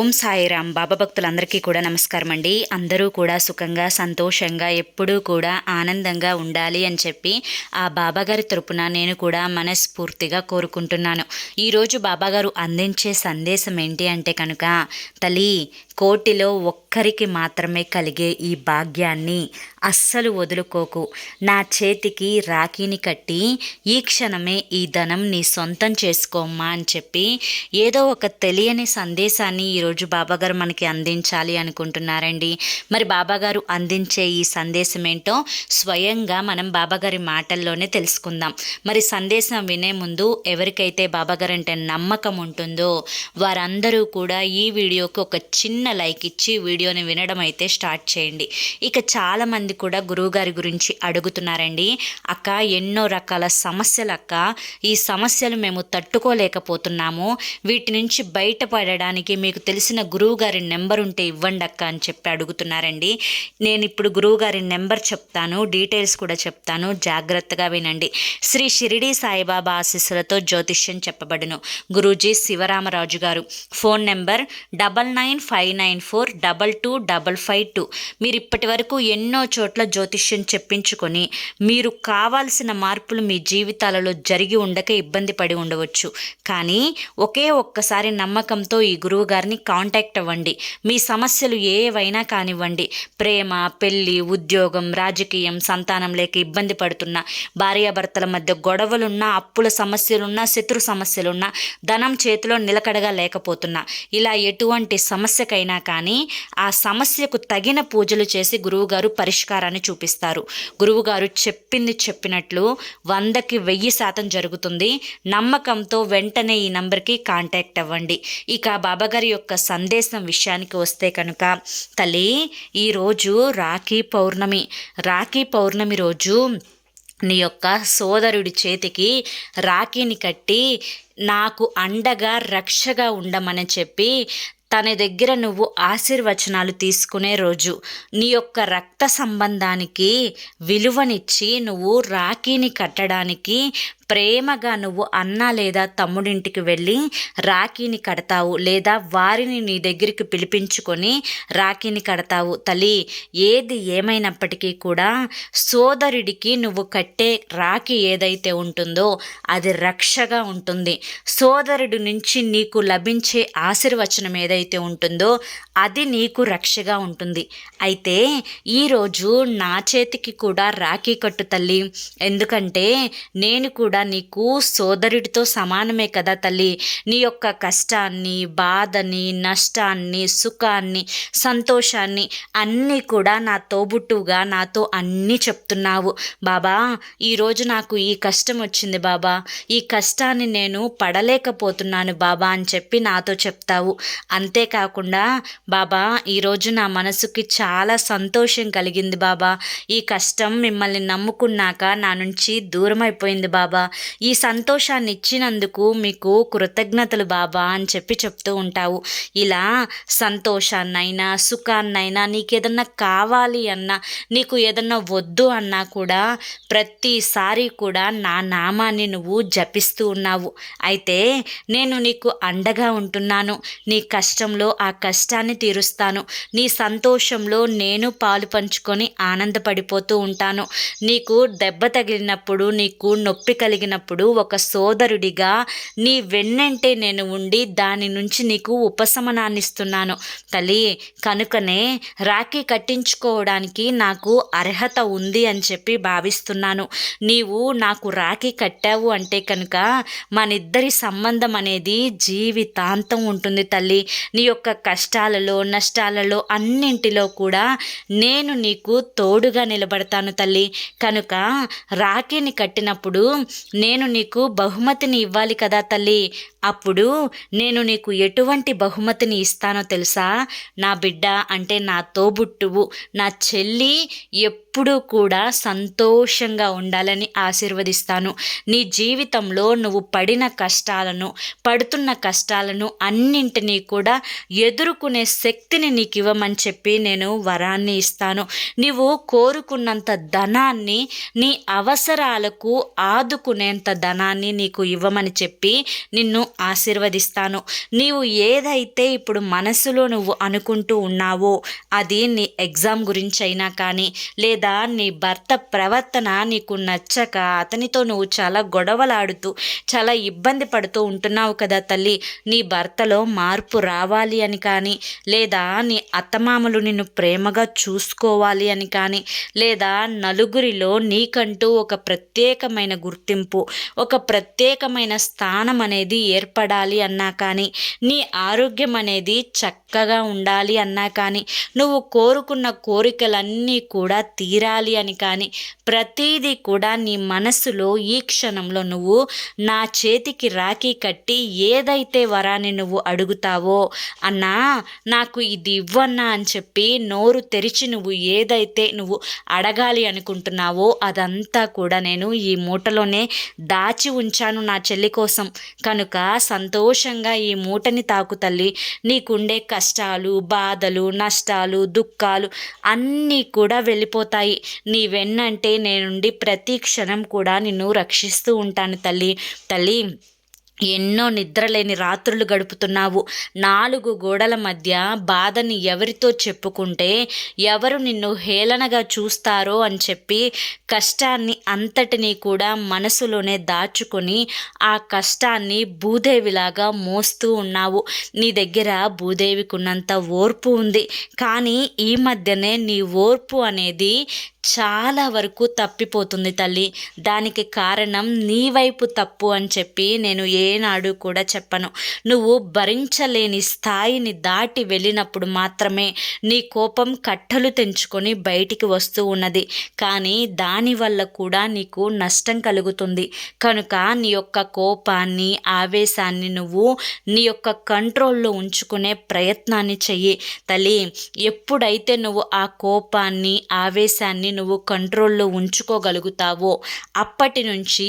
ఓం సాయిరామ్. బాబా భక్తులందరికీ కూడా నమస్కారం అండి. అందరూ కూడా సుఖంగా సంతోషంగా ఎప్పుడూ కూడా ఆనందంగా ఉండాలి అని చెప్పి ఆ బాబాగారి తరపున నేను కూడా మనస్ఫూర్తిగా కోరుకుంటున్నాను. ఈరోజు బాబాగారు అందించే సందేశం ఏంటి అంటే కనుక, తల్లి, కోటిలో ఒక్కరికి మాత్రమే కలిగే ఈ భాగ్యాన్ని అస్సలు వదులుకోకు. నా చేతికి రాఖీని కట్టి ఈ క్షణమే ఈ ధనం నీ సొంతం చేసుకోమ్మా అని చెప్పి ఏదో ఒక తెలియని సందేశాన్ని ఈరోజు బాబాగారు మనకి అందించాలి అనుకుంటున్నారండి. మరి బాబాగారు అందించే ఈ సందేశం ఏంటో స్వయంగా మనం బాబాగారి మాటల్లోనే తెలుసుకుందాం. మరి సందేశం వినే ముందు ఎవరికైతే బాబాగారు అంటే నమ్మకం ఉంటుందో వారందరూ కూడా ఈ వీడియోకి ఒక చిన్న లైక్ ఇచ్చి వీడియోని వినడం అయితే స్టార్ట్ చేయండి. ఇక చాలామంది కూడా గురువుగారి గురించి అడుగుతున్నారండి. అక్క, ఎన్నో రకాల సమస్యలు అక్క, ఈ సమస్యలు మేము తట్టుకోలేకపోతున్నాము, వీటి నుంచి బయటపడడానికి మీకు తెలిసిన గురువుగారి నెంబర్ ఉంటే ఇవ్వండి అక్క అని చెప్పి అడుగుతున్నారండి. నేను ఇప్పుడు గురువుగారి నెంబర్ చెప్తాను, డీటెయిల్స్ కూడా చెప్తాను, జాగ్రత్తగా వినండి. శ్రీ షిరిడి సాయిబాబా ఆశీస్సులతో జ్యోతిష్యం చెప్పబడును. గురూజీ శివరామరాజు గారు. Phone number 9994222552. మీరు ఇప్పటి వరకు ఎన్నో చోట్ల జ్యోతిష్యం చెప్పించుకొని మీరు కావాల్సిన మార్పులు మీ జీవితాలలో జరిగి ఉండక ఇబ్బంది పడి ఉండవచ్చు. కానీ ఒక్కసారి నమ్మకంతో ఈ గురువు గారిని కాంటాక్ట్ అవ్వండి. మీ సమస్యలు ఏవైనా కానివ్వండి, ప్రేమ, పెళ్లి, ఉద్యోగం, రాజకీయం, సంతానం లేక ఇబ్బంది పడుతున్నా, భార్యాభర్తల మధ్య గొడవలున్నా, అప్పుల సమస్యలున్నా, శత్రు సమస్యలున్నా, ధనం చేతిలో నిలకడగా లేకపోతున్నా, ఇలా ఎటువంటి సమస్యకైనా కానీ ఆ సమస్యకు తగిన పూజలు చేసి గురువుగారు పరిష్కారాన్ని చూపిస్తారు. గురువుగారు చెప్పింది చెప్పినట్లు 100కి 1000% జరుగుతుంది. నమ్మకంతో వెంటనే ఈ నంబర్కి కాంటాక్ట్ అవ్వండి. ఇక బాబాగారి యొక్క సందేశం విషయానికి వస్తే కనుక, తల్లి, ఈరోజు రాఖీ పౌర్ణమి రోజు నీ యొక్క సోదరుడి చేతికి రాఖీని కట్టి నాకు అండగా రక్షగా ఉండమని చెప్పి తన దగ్గర నువ్వు ఆశీర్వచనాలు తీసుకునే రోజు. నీ యొక్క రక్త సంబంధానికి విలువనిచ్చి నువ్వు రాఖీని కట్టడానికి ప్రేమగా నువ్వు అన్న లేదా తమ్ముడింటికి వెళ్ళి రాఖీని కడతావు, లేదా వారిని నీ దగ్గరికి పిలిపించుకొని రాఖీని కడతావు. తల్లి, ఏది ఏమైనప్పటికీ కూడా సోదరుడికి నువ్వు కట్టే రాఖీ ఏదైతే ఉంటుందో అది రక్షగా ఉంటుంది. సోదరుడి నుంచి నీకు లభించే ఆశీర్వచనం ఏదైతే ఉంటుందో అది నీకు రక్షగా ఉంటుంది. అయితే ఈరోజు నా చేతికి కూడా రాఖీ కట్టు తల్లి, ఎందుకంటే నేను కూడా నీకు సోదరుడితో సమానమే కదా తల్లి. నీ యొక్క కష్టాన్ని, బాధని, నష్టాన్ని, సుఖాన్ని, సంతోషాన్ని అన్నీ కూడా నా తోబుట్టుగా నాతో అన్నీ చెప్తున్నావు. బాబా, ఈరోజు నాకు ఈ కష్టం వచ్చింది బాబా, ఈ కష్టాన్ని నేను పడలేకపోతున్నాను బాబా అని చెప్పి నాతో చెప్తావు. అంతేకాకుండా బాబా, ఈరోజు నా మనసుకి చాలా సంతోషం కలిగింది బాబా, ఈ కష్టం మిమ్మల్ని నమ్ముకున్నాక నా నుంచి దూరం అయిపోయింది బాబా, ఈ సంతోషాన్ని ఇచ్చినందుకు మీకు కృతజ్ఞతలు బాబా అని చెప్పి చెప్తూ ఉంటావు. ఇలా సంతోషాన్నైనా సుఖాన్నైనా, నీకేదన్నా కావాలి అన్నా, నీకు ఏదన్నా వద్దు అన్నా కూడా ప్రతిసారి కూడా నా నామాన్ని నువ్వు జపిస్తూ ఉన్నావు. అయితే నేను నీకు అండగా ఉంటున్నాను. నీ కష్టంలో ఆ కష్టాన్ని తీరుస్తాను, నీ సంతోషంలో నేను పాలు పంచుకొని ఆనందపడిపోతూ ఉంటాను. నీకు దెబ్బ తగిలినప్పుడు, నీకు నొప్పి కలిగినప్పుడు ఒక సోదరుడిగా నీ వెన్నంటే నేను ఉండి దాని నుంచి నీకు ఉపశమనాన్ని ఇస్తున్నాను తల్లి. కనుకనే రాఖీ కట్టించుకోవడానికి నాకు అర్హత ఉంది అని చెప్పి భావిస్తున్నాను. నీవు నాకు రాఖీ కట్టావు అంటే కనుక మనిద్దరి సంబంధం అనేది జీవితాంతం ఉంటుంది తల్లి. నీ యొక్క కష్టాలలో, నష్టాలలో అన్నింటిలో కూడా నేను నీకు తోడుగా నిలబడతాను తల్లి. కనుక రాఖీని కట్టినప్పుడు నేను నీకు బహుమతిని ఇవ్వాలి కదా తల్లి. అప్పుడు నేను నీకు ఎటువంటి బహుమతిని ఇస్తానో తెలుసా? నా బిడ్డ అంటే నా తోబుట్టువు, నా చెల్లి ఎప్పుడూ కూడా సంతోషంగా ఉండాలని ఆశీర్వదిస్తాను. నీ జీవితంలో నువ్వు పడుతున్న కష్టాలను అన్నింటినీ కూడా ఎదుర్కొనే శక్తిని నీకు ఇవ్వమని చెప్పి నేను వరాన్ని ఇస్తాను. నీవు కోరుకున్నంత ధనాన్ని, నీ అవసరాలకు ఆదుకునేంత ధనాన్ని నీకు ఇవ్వమని చెప్పి నిన్ను ఆశీర్వదిస్తాను. నీవు ఏదైతే ఇప్పుడు మనసులో నువ్వు అనుకుంటూ ఉన్నావో, అది నీ ఎగ్జామ్ గురించి అయినా కానీ, లేదా నీ భర్త ప్రవర్తన నీకు నచ్చక అతనితో నువ్వు చాలా గొడవలాడుతూ చాలా ఇబ్బంది పడుతూ ఉంటున్నావు కదా తల్లి, నీ భర్తలో మార్పు రావాలి అని కానీ, లేదా నీ అత్తమామలు నిన్ను ప్రేమగా చూసుకోవాలి అని కానీ, లేదా నలుగురిలో నీకంటూ ఒక ప్రత్యేకమైన గుర్తింపు, ఒక ప్రత్యేకమైన స్థానం అనేది ఏర్పడాలి అన్నా కానీ, నీ ఆరోగ్యం అనేది చక్కగా ఉండాలి అన్నా కానీ, నువ్వు కోరుకున్న కోరికలన్నీ కూడా తీరాలి అని కానీ, ప్రతీదీ కూడా నీ మనసులో ఈ క్షణంలో నువ్వు నా చేతికి రాఖీ కట్టి ఏదైతే వరాన్ని నువ్వు అడుగుతావో, అన్నా నాకు ఇది ఇవ్వన్నా అని చెప్పి నోరు తెరిచి నువ్వు ఏదైతే నువ్వు అడగాలి అనుకుంటున్నావో అదంతా కూడా నేను ఈ మూటలోనే దాచి ఉంచాను నా చెల్లి కోసం. కనుక సంతోషంగా ఈ మూటని తాకు తల్లి. నీకుండే కష్టాలు, బాధలు, నష్టాలు, దుఃఖాలు అన్నీ కూడా వెళ్ళిపోతాయి. నీ వెన్నంటే నేనుండి ప్రతి క్షణం కూడా నిన్ను రక్షిస్తూ ఉంటాను తల్లి. తల్లి, ఎన్నో నిద్రలేని రాత్రులు గడుపుతున్నావు. 4 గోడల మధ్య బాధని ఎవరితో చెప్పుకుంటే ఎవరు నిన్ను హేళనగా చూస్తారో అని చెప్పి కష్టాన్ని అంతటినీ కూడా మనసులోనే దాచుకొని ఆ కష్టాన్ని భూదేవిలాగా మోస్తూ ఉన్నావు. నీ దగ్గర భూదేవికున్నంత ఓర్పు ఉంది, కానీ ఈ మధ్యనే నీ ఓర్పు అనేది చాలా వరకు తప్పిపోతుంది తల్లి. దానికి కారణం నీ వైపు తప్పు అని చెప్పి నేను ఏనాడు కూడా చెప్పను. నువ్వు భరించలేని స్థాయిని దాటి వెళ్ళినప్పుడు మాత్రమే నీ కోపం కట్టలు తెంచుకొని బయటికి వస్తూ ఉన్నది, కానీ దానివల్ల కూడా నీకు నష్టం కలుగుతుంది. కనుక నీ యొక్క కోపాన్ని, ఆవేశాన్ని నువ్వు నీ యొక్క కంట్రోల్లో ఉంచుకునే ప్రయత్నాన్ని చెయ్యి తల్లి. ఎప్పుడైతే నువ్వు ఆ కోపాన్ని, ఆవేశాన్ని నువ్వు కంట్రోల్లో ఉంచుకోగలుగుతావో అప్పటి నుంచి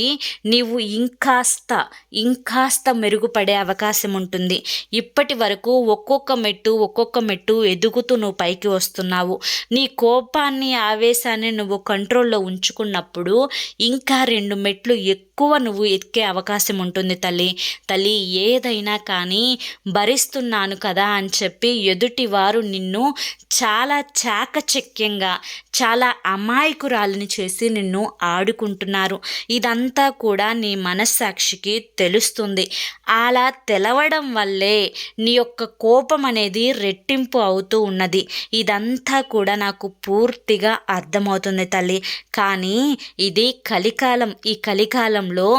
నీవు ఇంకాస్త మెరుగుపడే అవకాశం ఉంటుంది. ఇప్పటి వరకు ఒక్కొక్క మెట్టు ఎదుగుతూ నువ్వు పైకి వస్తున్నావు. నీ కోపాన్ని, ఆవేశాన్ని నువ్వు కంట్రోల్లో ఉంచుకున్నప్పుడు ఇంకా 2 మెట్లు ఎక్కువ నువ్వు ఎక్కే అవకాశం ఉంటుంది తల్లి. ఏదైనా కానీ భరిస్తున్నాను కదా అని చెప్పి ఎదుటివారు నిన్ను చాలా చాకచక్యంగా, చాలా అమాయకురాలిని చేసి నిన్ను ఆడుకుంటున్నారు. ఇదంతా కూడా నీ మనస్సాక్షికి తెలుస్తుంది. అలా తెలవడం వల్లే నీ యొక్క కోపం అనేది రెట్టింపు అవుతూ ఉన్నది. ఇదంతా కూడా నాకు పూర్తిగా అర్థమవుతుంది తల్లి. కానీ ఇది కలికాలం. ఈ కలికాలంలో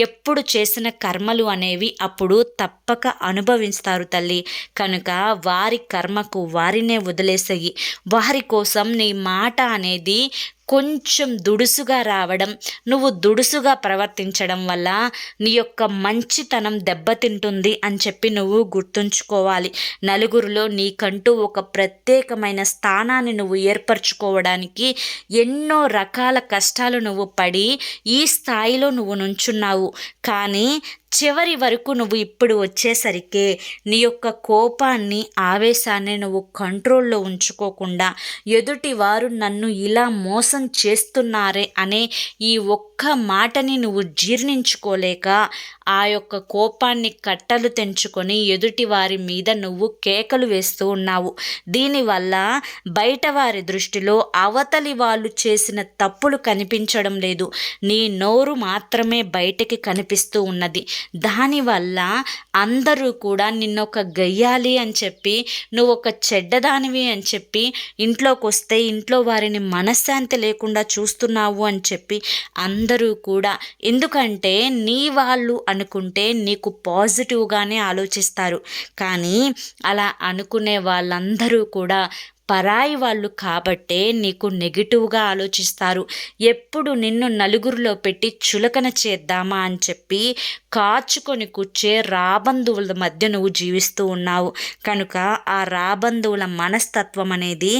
ఎప్పుడు చేసిన కర్మలు అనేవి అప్పుడు తప్పక అనుభవిస్తారు తల్లి. కనుక వారి కర్మకు వారినే వదిలేసేయి. వారి కోసం నీ మాట అనేది కొంచెం దుడుసుగా రావడం, నువ్వు దుడుసుగా ప్రవర్తించడం వల్ల నీ యొక్క మంచితనం దెబ్బతింటుంది అని చెప్పి నువ్వు గుర్తుంచుకోవాలి. నలుగురిలో నీకంటూ ఒక ప్రత్యేకమైన స్థానాన్ని నువ్వు ఏర్పరచుకోవడానికి ఎన్నో రకాల కష్టాలు నువ్వు పడి ఈ స్థాయిలో నువ్వు నుంచున్నావు. కానీ చివరి వరకు నువ్వు ఇప్పుడు వచ్చేసరికి నీ యొక్క కోపాన్ని, ఆవేశాన్ని నువ్వు కంట్రోల్లో ఉంచుకోకుండా ఎదుటివారు నన్ను ఇలా మోసం చేస్తున్నారే అనే ఈ ఒక్క మాటని నువ్వు జీర్ణించుకోలేక ఆ యొక్క కోపాన్ని కట్టలు తెంచుకొని ఎదుటి వారి మీద నువ్వు కేకలు వేస్తూ ఉన్నావు. దీనివల్ల బయట వారి దృష్టిలో అవతలి వాళ్ళు చేసిన తప్పులు కనిపించడం లేదు, నీ నోరు మాత్రమే బయటికి కనిపిస్తూ ఉన్నది. దానివల్ల అందరూ కూడా నిన్నొక గయ్యాలి అని చెప్పి, నువ్వు ఒక చెడ్డదానివి అని చెప్పి, ఇంట్లోకి వస్తే ఇంట్లో వారిని మనశ్శాంతి లేకుండా చూస్తున్నావు అని చెప్పి అందరూ కూడా, ఎందుకంటే నీ వాళ్ళు అనుకుంటే నీకు పాజిటివ్గానే ఆలోచిస్తారు, కానీ అలా అనుకునే వాళ్ళందరూ కూడా పరాయి వాళ్ళు కాబట్టే నీకు నెగిటివ్గా ఆలోచిస్తారు. ఎప్పుడు నిన్ను నలుగురిలో పెట్టి చులకన చేద్దామా అని చెప్పి కాచుకొని కూర్చే రాబంధువుల మధ్య నువ్వు జీవిస్తూ ఉన్నావు. కనుక ఆ రాబంధువుల మనస్తత్వం అనేది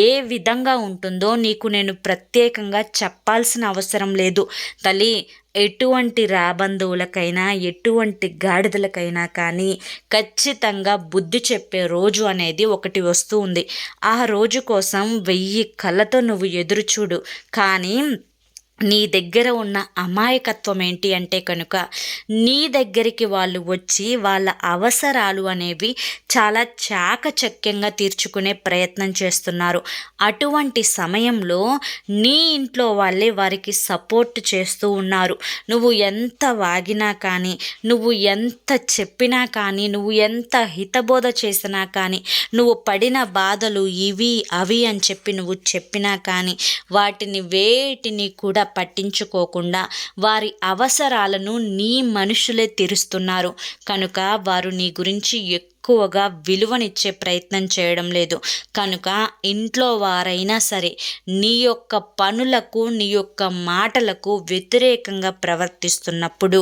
ఏ విధంగా ఉంటుందో నీకు నేను ప్రత్యేకంగా చెప్పాల్సిన అవసరం లేదు తల్లి. ఎటువంటి రాబంధువులకైనా ఎటువంటి గాడిదలకైనా కానీ ఖచ్చితంగా బుద్ధి చెప్పే రోజు అనేది ఒకటి వస్తూ ఉంది. ఆ రోజు కోసం 1000 కళ్ళతో నువ్వు ఎదురు చూడు. కానీ నీ దగ్గర ఉన్న అమాయకత్వం ఏంటి అంటే కనుక నీ దగ్గరికి వాళ్ళు వచ్చి వాళ్ళ అవసరాలు అనేవి చాలా చాకచక్యంగా తీర్చుకునే ప్రయత్నం చేస్తున్నారు. అటువంటి సమయంలో నీ ఇంట్లో వాళ్ళే వారికి సపోర్ట్ చేస్తూ ఉన్నారు. నువ్వు ఎంత వాగినా కానీ, నువ్వు ఎంత చెప్పినా కానీ, నువ్వు ఎంత హితబోధ చేసినా కానీ, నువ్వు పడిన బాధలు ఇవి అవి అని చెప్పి నువ్వు చెప్పినా కానీ వాటిని వేటిని కూడా పట్టించుకోకుండా వారి అవసరాలను నీ మనుషులే తీరుస్తున్నారు. కనుక వారు నీ గురించి ఎక్కువగా విలువనిచ్చే ప్రయత్నం చేయడం లేదు. కనుక ఇంట్లో వారైనా సరే నీ యొక్క పనులకు నీ యొక్క మాటలకు వ్యతిరేకంగా ప్రవర్తిస్తున్నప్పుడు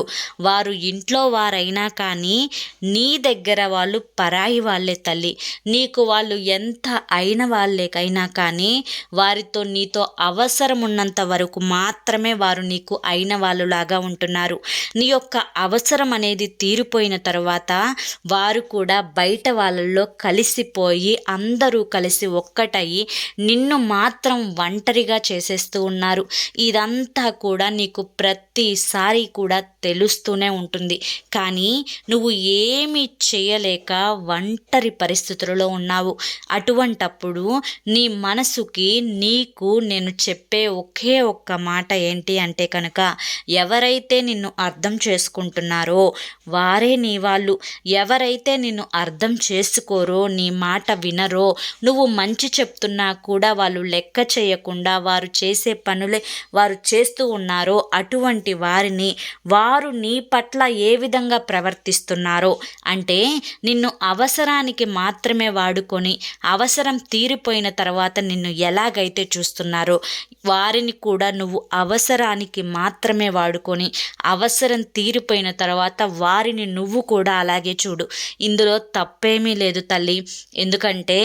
వారు ఇంట్లో వారైనా కానీ నీ దగ్గర వాళ్ళు పరాయి వాళ్ళే తల్లి. నీకు వాళ్ళు ఎంత అయిన వాళ్ళకైనా కానీ వారితో నీతో అవసరం ఉన్నంత వరకు మాత్రమే వారు నీకు అయిన వాళ్ళులాగా ఉంటున్నారు. నీ యొక్క అవసరం అనేది తీరిపోయిన తర్వాత వారు కూడా బయట వాళ్ళల్లో కలిసిపోయి అందరూ కలిసి ఒక్కటయ్యి నిన్ను మాత్రం ఒంటరిగా చేసేస్తూ ఉన్నారు. ఇదంతా కూడా నీకు ప్రతిసారి కూడా తెలుస్తూనే ఉంటుంది. కానీ నువ్వు ఏమీ చేయలేక ఒంటరి పరిస్థితులలో ఉన్నావు. అటువంటప్పుడు నీ మనసుకి నీకు నేను చెప్పే ఒకే ఒక్క మాట ఏంటి అంటే కనుక ఎవరైతే నిన్ను అర్థం చేసుకుంటున్నారో వారే నీ వాళ్ళు. ఎవరైతే నిన్ను అర్థం చేసుకోరో, నీ మాట వినరో, నువ్వు మంచి చెప్తున్నా కూడా వాళ్ళు లెక్క చేయకుండా వారు చేసే పనులే వారు చేస్తూ ఉన్నారో అటువంటి వారిని వారు నీ పట్ల ఏ విధంగా ప్రవర్తిస్తున్నారో అంటే నిన్ను అవసరానికి మాత్రమే వాడుకొని అవసరం తీరిపోయిన తర్వాత నిన్ను ఎలాగైతే చూస్తున్నారో వారిని కూడా నువ్వు అవసరానికి మాత్రమే వాడుకొని అవసరం తీరిపోయిన తర్వాత వారిని నువ్వు కూడా అలాగే చూడు. ఇందులో తప్పేమీ లేదు తల్లి. ఎందుకంటే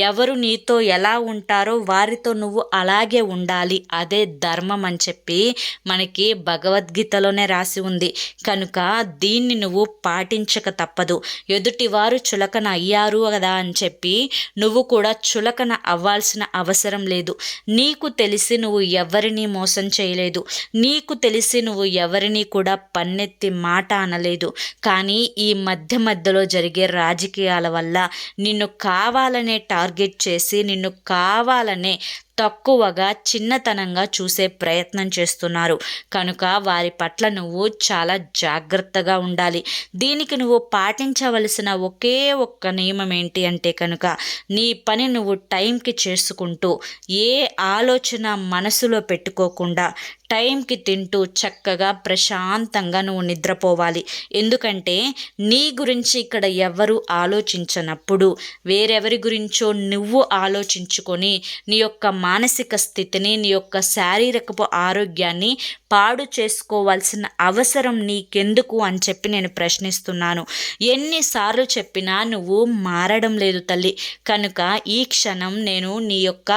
ఎవరు నీతో ఎలా ఉంటారో వారితో నువ్వు అలాగే ఉండాలి. అదే ధర్మం అని చెప్పి మనకి భగవద్గీతలోనే రాసి ఉంది. కనుక దీన్ని నువ్వు పాటించక తప్పదు. ఎదుటివారు చులకన అయ్యారు కదా అని చెప్పి నువ్వు కూడా చులకన అవ్వాల్సిన అవసరం లేదు. నీకు తెలిసి నువ్వు ఎవరిని మోసం చేయలేదు. నీకు తెలిసి నువ్వు ఎవరిని కూడా పన్నెత్తి మాట అనలేదు. కానీ ఈ మధ్యలో జరిగే రాజకీయాల వల్ల నిన్ను కావాలనే టార్గెట్ చేసి నిన్ను కావాలనే తక్కువగా చిన్నతనంగా చూసే ప్రయత్నం చేస్తున్నారు. కనుక వారి పట్ల నువ్వు చాలా జాగ్రత్తగా ఉండాలి. దీనికి నువ్వు పాటించవలసిన ఒకే ఒక్క నియమం ఏంటి అంటే కనుక నీ పని నువ్వు టైంకి చేసుకుంటూ ఏ ఆలోచన మనసులో పెట్టుకోకుండా టైంకి తింటూ చక్కగా ప్రశాంతంగా నువ్వు నిద్రపోవాలి. ఎందుకంటే నీ గురించి ఇక్కడ ఎవరు ఆలోచించనప్పుడు వేరెవరి గురించో నువ్వు ఆలోచించుకొని నీ యొక్క మానసిక స్థితిని నీ యొక్క శారీరకపు ఆరోగ్యాన్ని పాడు చేసుకోవాల్సిన అవసరం నీకెందుకు అని చెప్పి నేను ప్రశ్నిస్తున్నాను. ఎన్నిసార్లు చెప్పినా నువ్వు మారడం లేదు తల్లి. కనుక ఈ క్షణం నేను నీ యొక్క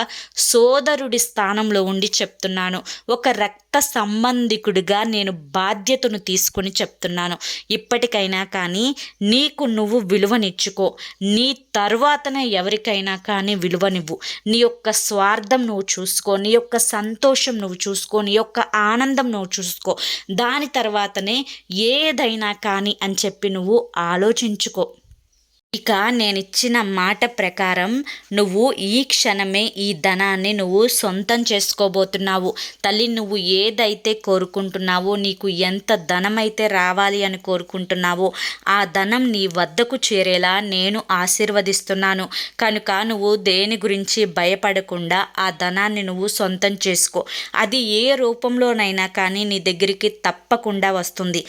సోదరుడి స్థానంలో ఉండి చెప్తున్నాను. ఒక రక్త సంబంధికుడిగా నేను బాధ్యతను తీసుకొని చెప్తున్నాను. ఇప్పటికైనా కానీ నీకు నువ్వు విలువనిచ్చుకో. నీ తర్వాతనే ఎవరికైనా కానీ విలువనివ్వు. నీ యొక్క స్వార్థం నువ్వు చూసుకో, నీ యొక్క సంతోషం నువ్వు చూసుకో, నీ యొక్క ఆనందం నువ్వు చూసుకో. దాని తర్వాతనే ఏదైనా కానీ అని చెప్పి నువ్వు ఆలోచించుకో. ఇక నేనిచ్చిన మాట ప్రకారం నువ్వు ఈ క్షణమే ఈ ధనాన్ని నువ్వు సొంతం చేసుకోబోతున్నావు. తల్లి, నువ్వు ఏదైతే కోరుకుంటున్నావో, నీకు ఎంత ధనమైతే రావాలి అని కోరుకుంటున్నావో ఆ ధనం నీ వద్దకు చేరేలా నేను ఆశీర్వదిస్తున్నాను. కనుక నువ్వు దేని గురించి భయపడకుండా ఆ ధనాన్ని నువ్వు సొంతం చేసుకో. అది ఏ రూపంలోనైనా కానీ నీ దగ్గరికి తప్పకుండా వస్తుంది.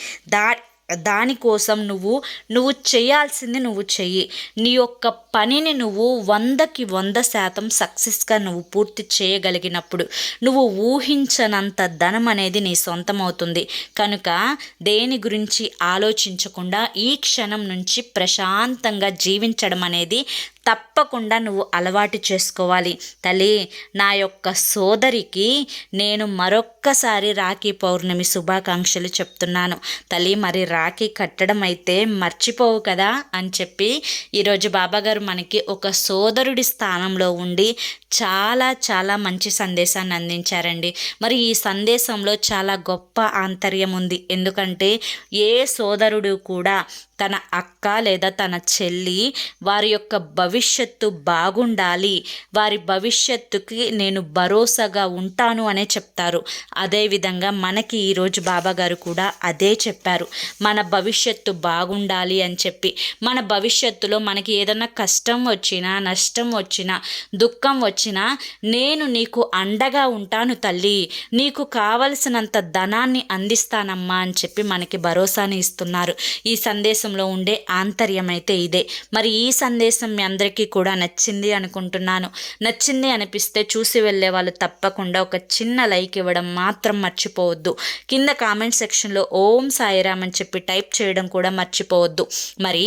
దానికోసం నువ్వు చేయాల్సింది నువ్వు చెయ్యి. నీ యొక్క పనిని నువ్వు 100కి 100% సక్సెస్గా నువ్వు పూర్తి చేయగలిగినప్పుడు నువ్వు ఊహించనంత ధనం అనేది నీ సొంతం అవుతుంది. కనుక దేని గురించి ఆలోచించకుండా ఈ క్షణం నుంచి ప్రశాంతంగా జీవించడం అనేది తప్పకుండా నువ్వు అలవాటు చేసుకోవాలి. తల్లి, నా యొక్క సోదరికి నేను మరొక్కసారి రాఖీ పౌర్ణమి శుభాకాంక్షలు చెప్తున్నాను. తల్లి, మరి రాఖీ కట్టడం అయితే మర్చిపోవు కదా అని చెప్పి ఈరోజు బాబాగారు మనకి ఒక సోదరుడి స్థానంలో ఉండి చాలా చాలా మంచి సందేశాన్ని అందించారండి. మరి ఈ సందేశంలో చాలా గొప్ప ఆంతర్యం ఉంది. ఎందుకంటే ఏ సోదరుడు కూడా తన అక్క లేదా తన చెల్లి వారి యొక్క భవిష్యత్తు బాగుండాలి, వారి భవిష్యత్తుకి నేను భరోసాగా ఉంటాను అనే చెప్తారు. అదేవిధంగా మనకి ఈరోజు బాబాగారు కూడా అదే చెప్పారు. మన భవిష్యత్తు బాగుండాలి అని చెప్పి, మన భవిష్యత్తులో మనకి ఏదైనా కష్టం వచ్చినా, నష్టం వచ్చినా, దుఃఖం వచ్చినా నేను నీకు అండగా ఉంటాను తల్లి, నీకు కావలసినంత ధనాన్ని అందిస్తానమ్మా అని చెప్పి మనకి భరోసాని ఇస్తున్నారు. ఈ సందేశంలో ఉండే ఆంతర్యం అయితే ఇదే. మరి ఈ సందేశం మీ అందరికీ కూడా నచ్చింది అనుకుంటున్నాను. నచ్చింది అనిపిస్తే చూసి వెళ్ళే వాళ్ళు తప్పకుండా ఒక చిన్న లైక్ ఇవ్వడం మాత్రం మర్చిపోవద్దు. కింద కామెంట్ సెక్షన్లో ఓం సాయిరామ్ అని చెప్పి టైప్ చేయడం కూడా మర్చిపోవద్దు. మరి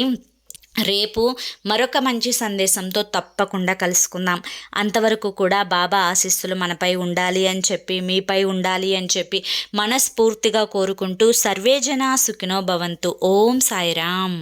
రేపు మరొక మంచి సందేశంతో తప్పకుండా కలుసుకుందాం. అంతవరకు కూడా బాబా ఆశీస్సులు మనపై ఉండాలి అని చెప్పి, మీపై ఉండాలి అని చెప్పి మనస్ఫూర్తిగా కోరుకుంటూ సర్వేజన సుఖినో భవంతు. ఓం సాయిరామ్.